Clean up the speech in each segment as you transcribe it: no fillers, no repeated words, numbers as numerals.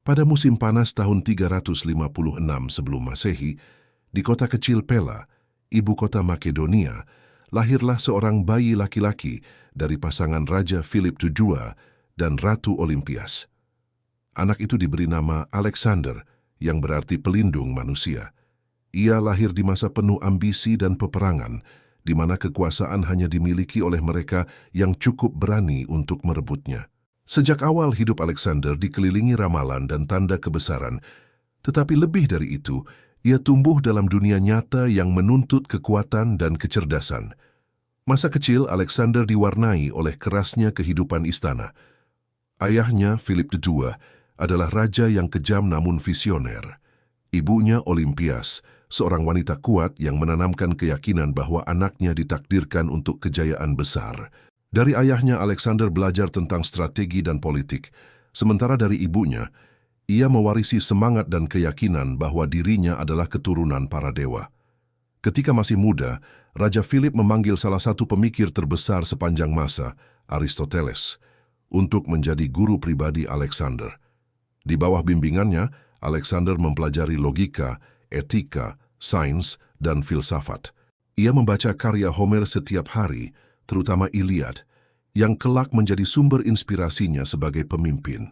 Pada musim panas tahun 356 sebelum Masehi, di kota kecil Pella, ibu kota Makedonia, lahirlah seorang bayi laki-laki dari pasangan Raja Philip II dan Ratu Olympias. Anak itu diberi nama Alexander, yang berarti pelindung manusia. Ia lahir di masa penuh ambisi dan peperangan, di mana kekuasaan hanya dimiliki oleh mereka yang cukup berani untuk merebutnya. Sejak awal hidup Alexander dikelilingi ramalan dan tanda kebesaran, tetapi lebih dari itu, ia tumbuh dalam dunia nyata yang menuntut kekuatan dan kecerdasan. Masa kecil Alexander diwarnai oleh kerasnya kehidupan istana. Ayahnya, Philip II, adalah raja yang kejam namun visioner. Ibunya, Olympias, seorang wanita kuat yang menanamkan keyakinan bahwa anaknya ditakdirkan untuk kejayaan besar. Dari ayahnya, Alexander belajar tentang strategi dan politik, sementara dari ibunya, ia mewarisi semangat dan keyakinan bahwa dirinya adalah keturunan para dewa. Ketika masih muda, Raja Philip memanggil salah satu pemikir terbesar sepanjang masa, Aristoteles, untuk menjadi guru pribadi Alexander. Di bawah bimbingannya, Alexander mempelajari logika, etika, sains, dan filsafat. Ia membaca karya Homer setiap hari, terutama Iliad, yang kelak menjadi sumber inspirasinya sebagai pemimpin.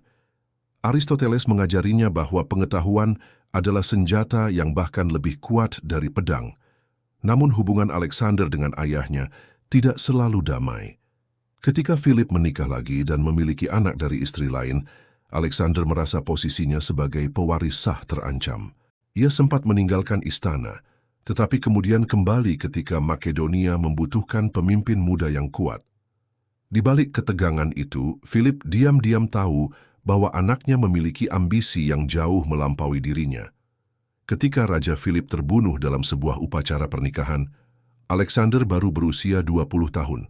Aristoteles mengajarinya bahwa pengetahuan adalah senjata yang bahkan lebih kuat dari pedang. Namun hubungan Alexander dengan ayahnya tidak selalu damai. Ketika Philip menikah lagi dan memiliki anak dari istri lain, Alexander merasa posisinya sebagai pewaris sah terancam. Ia sempat meninggalkan istana, tetapi kemudian kembali ketika Makedonia membutuhkan pemimpin muda yang kuat. Di balik ketegangan itu, Philip diam-diam tahu bahwa anaknya memiliki ambisi yang jauh melampaui dirinya. Ketika Raja Philip terbunuh dalam sebuah upacara pernikahan, Alexander baru berusia 20 tahun.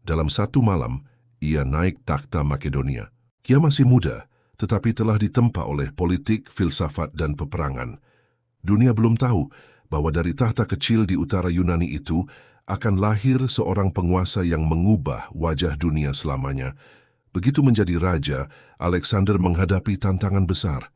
Dalam satu malam, ia naik takhta Makedonia. Ia masih muda, tetapi telah ditempa oleh politik, filsafat, dan peperangan. Dunia belum tahu bahwa dari tahta kecil di utara Yunani itu akan lahir seorang penguasa yang mengubah wajah dunia selamanya. Begitu menjadi raja, Alexander menghadapi tantangan besar.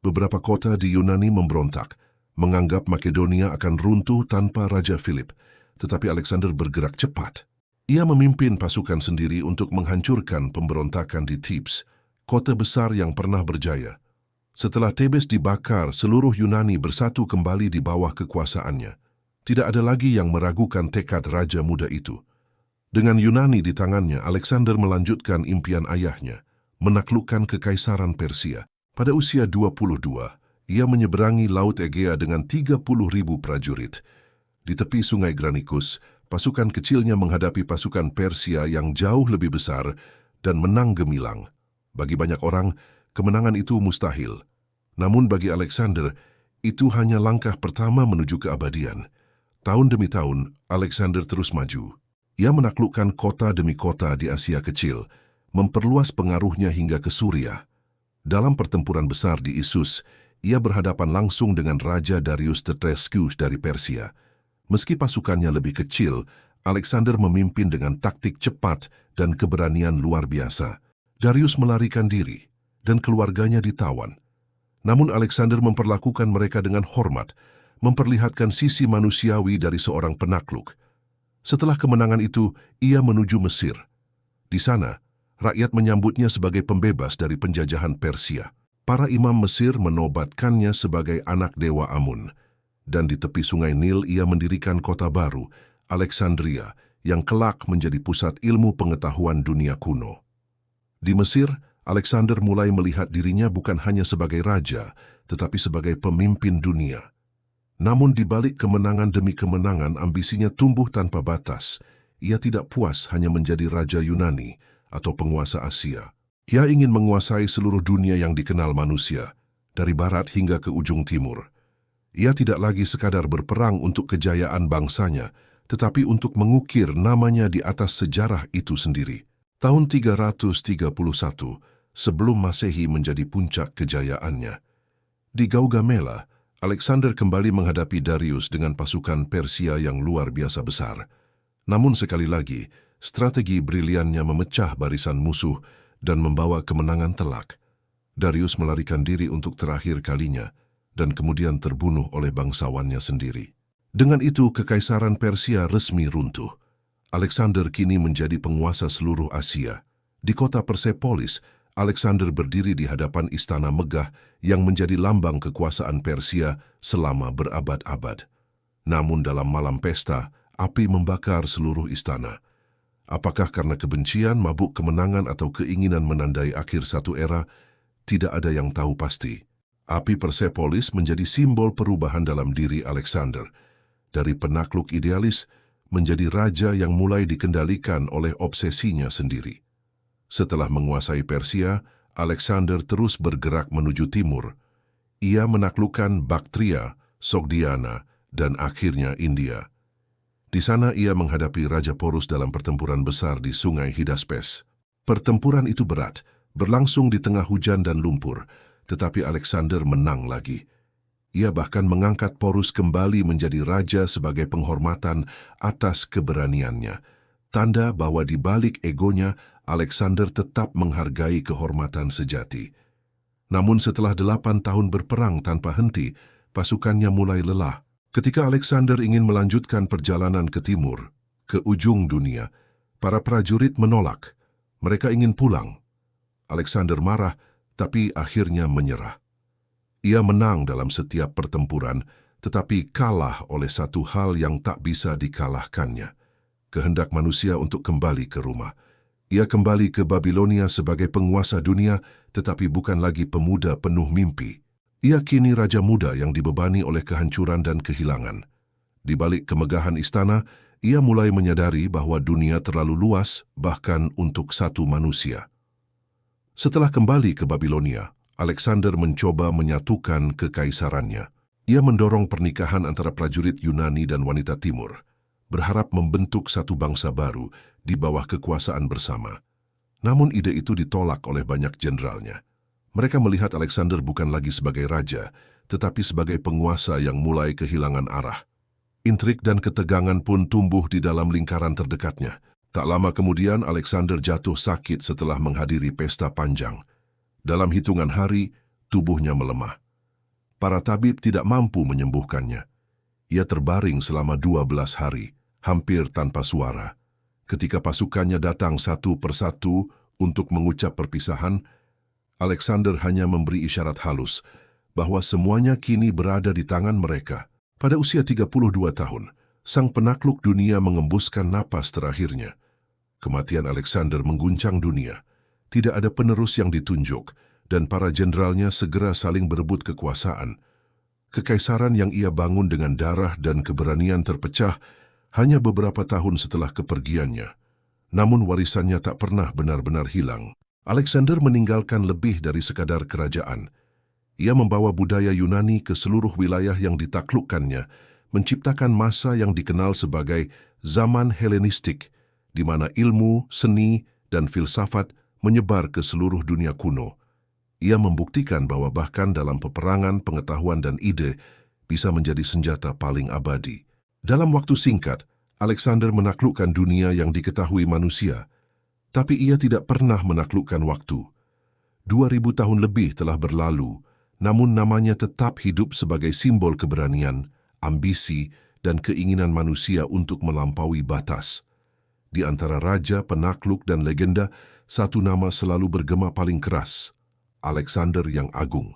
Beberapa kota di Yunani memberontak, menganggap Makedonia akan runtuh tanpa Raja Philip. Tetapi Alexander bergerak cepat. Ia memimpin pasukan sendiri untuk menghancurkan pemberontakan di Thebes, kota besar yang pernah berjaya. Setelah Thebes dibakar, seluruh Yunani bersatu kembali di bawah kekuasaannya. Tidak ada lagi yang meragukan tekad raja muda itu. Dengan Yunani di tangannya, Alexander melanjutkan impian ayahnya, menaklukkan kekaisaran Persia. Pada usia 22, ia menyeberangi Laut Egea dengan 30.000 prajurit. Di tepi sungai Granicus, pasukan kecilnya menghadapi pasukan Persia yang jauh lebih besar dan menang gemilang. Bagi banyak orang, kemenangan itu mustahil. Namun bagi Alexander, itu hanya langkah pertama menuju keabadian. Tahun demi tahun, Alexander terus maju. Ia menaklukkan kota demi kota di Asia Kecil, memperluas pengaruhnya hingga ke Suriah. Dalam pertempuran besar di Issus, ia berhadapan langsung dengan Raja Darius Tetrescus dari Persia. Meski pasukannya lebih kecil, Alexander memimpin dengan taktik cepat dan keberanian luar biasa. Darius melarikan diri, dan keluarganya ditawan. Namun Alexander memperlakukan mereka dengan hormat, memperlihatkan sisi manusiawi dari seorang penakluk. Setelah kemenangan itu, ia menuju Mesir. Di sana, rakyat menyambutnya sebagai pembebas dari penjajahan Persia. Para imam Mesir menobatkannya sebagai anak dewa Amun. Dan di tepi sungai Nil ia mendirikan kota baru, Alexandria, yang kelak menjadi pusat ilmu pengetahuan dunia kuno. Di Mesir, Alexander mulai melihat dirinya bukan hanya sebagai raja, tetapi sebagai pemimpin dunia. Namun di balik kemenangan demi kemenangan, ambisinya tumbuh tanpa batas. Ia tidak puas hanya menjadi raja Yunani atau penguasa Asia. Ia ingin menguasai seluruh dunia yang dikenal manusia, dari barat hingga ke ujung timur. Ia tidak lagi sekadar berperang untuk kejayaan bangsanya, tetapi untuk mengukir namanya di atas sejarah itu sendiri. Tahun 331, sebelum Masehi menjadi puncak kejayaannya. Di Gaugamela, Alexander kembali menghadapi Darius dengan pasukan Persia yang luar biasa besar. Namun sekali lagi, strategi briliannya memecah barisan musuh dan membawa kemenangan telak. Darius melarikan diri untuk terakhir kalinya dan kemudian terbunuh oleh bangsawannya sendiri. Dengan itu, Kekaisaran Persia resmi runtuh. Alexander kini menjadi penguasa seluruh Asia. Di kota Persepolis, Alexander berdiri di hadapan istana megah yang menjadi lambang kekuasaan Persia selama berabad-abad. Namun dalam malam pesta, api membakar seluruh istana. Apakah karena kebencian, mabuk kemenangan, atau keinginan menandai akhir satu era? Tidak ada yang tahu pasti. Api Persepolis menjadi simbol perubahan dalam diri Alexander. Dari penakluk idealis menjadi raja yang mulai dikendalikan oleh obsesinya sendiri. Setelah menguasai Persia, Alexander terus bergerak menuju timur. Ia menaklukkan Baktria, Sogdiana, dan akhirnya India. Di sana ia menghadapi Raja Porus dalam pertempuran besar di Sungai Hidaspes. Pertempuran itu berat, berlangsung di tengah hujan dan lumpur, tetapi Alexander menang lagi. Ia bahkan mengangkat Porus kembali menjadi raja sebagai penghormatan atas keberaniannya. Tanda bahwa di balik egonya, Alexander tetap menghargai kehormatan sejati. Namun setelah 8 tahun berperang tanpa henti, pasukannya mulai lelah. Ketika Alexander ingin melanjutkan perjalanan ke timur, ke ujung dunia, para prajurit menolak. Mereka ingin pulang. Alexander marah, tapi akhirnya menyerah. Ia menang dalam setiap pertempuran, tetapi kalah oleh satu hal yang tak bisa dikalahkannya. Kehendak manusia untuk kembali ke rumah. Ia kembali ke Babilonia sebagai penguasa dunia, tetapi bukan lagi pemuda penuh mimpi. Ia kini raja muda yang dibebani oleh kehancuran dan kehilangan. Di balik kemegahan istana, ia mulai menyadari bahwa dunia terlalu luas, bahkan untuk satu manusia. Setelah kembali ke Babilonia, Alexander mencoba menyatukan kekaisarannya. Ia mendorong pernikahan antara prajurit Yunani dan wanita Timur, berharap membentuk satu bangsa baru di bawah kekuasaan bersama. Namun ide itu ditolak oleh banyak jenderalnya. Mereka melihat Alexander bukan lagi sebagai raja, tetapi sebagai penguasa yang mulai kehilangan arah. Intrik dan ketegangan pun tumbuh di dalam lingkaran terdekatnya. Tak lama kemudian Alexander jatuh sakit setelah menghadiri pesta panjang. Dalam hitungan hari, tubuhnya melemah. Para tabib tidak mampu menyembuhkannya. Ia terbaring selama 12 hari, hampir tanpa suara. Ketika pasukannya datang satu persatu untuk mengucap perpisahan, Alexander hanya memberi isyarat halus bahwa semuanya kini berada di tangan mereka. Pada usia 32 tahun, sang penakluk dunia mengembuskan napas terakhirnya. Kematian Alexander mengguncang dunia. Tidak ada penerus yang ditunjuk, dan para jenderalnya segera saling berebut kekuasaan. Kekaisaran yang ia bangun dengan darah dan keberanian terpecah hanya beberapa tahun setelah kepergiannya. Namun warisannya tak pernah benar-benar hilang. Alexander meninggalkan lebih dari sekadar kerajaan. Ia membawa budaya Yunani ke seluruh wilayah yang ditaklukkannya, menciptakan masa yang dikenal sebagai zaman Helenistik, di mana ilmu, seni, dan filsafat menyebar ke seluruh dunia kuno. Ia membuktikan bahwa bahkan dalam peperangan, pengetahuan dan ide bisa menjadi senjata paling abadi. Dalam waktu singkat, Alexander menaklukkan dunia yang diketahui manusia, tapi ia tidak pernah menaklukkan waktu. 2000 tahun lebih telah berlalu, namun namanya tetap hidup sebagai simbol keberanian, ambisi, dan keinginan manusia untuk melampaui batas. Di antara raja, penakluk, dan legenda, satu nama selalu bergema paling keras, Alexander yang Agung.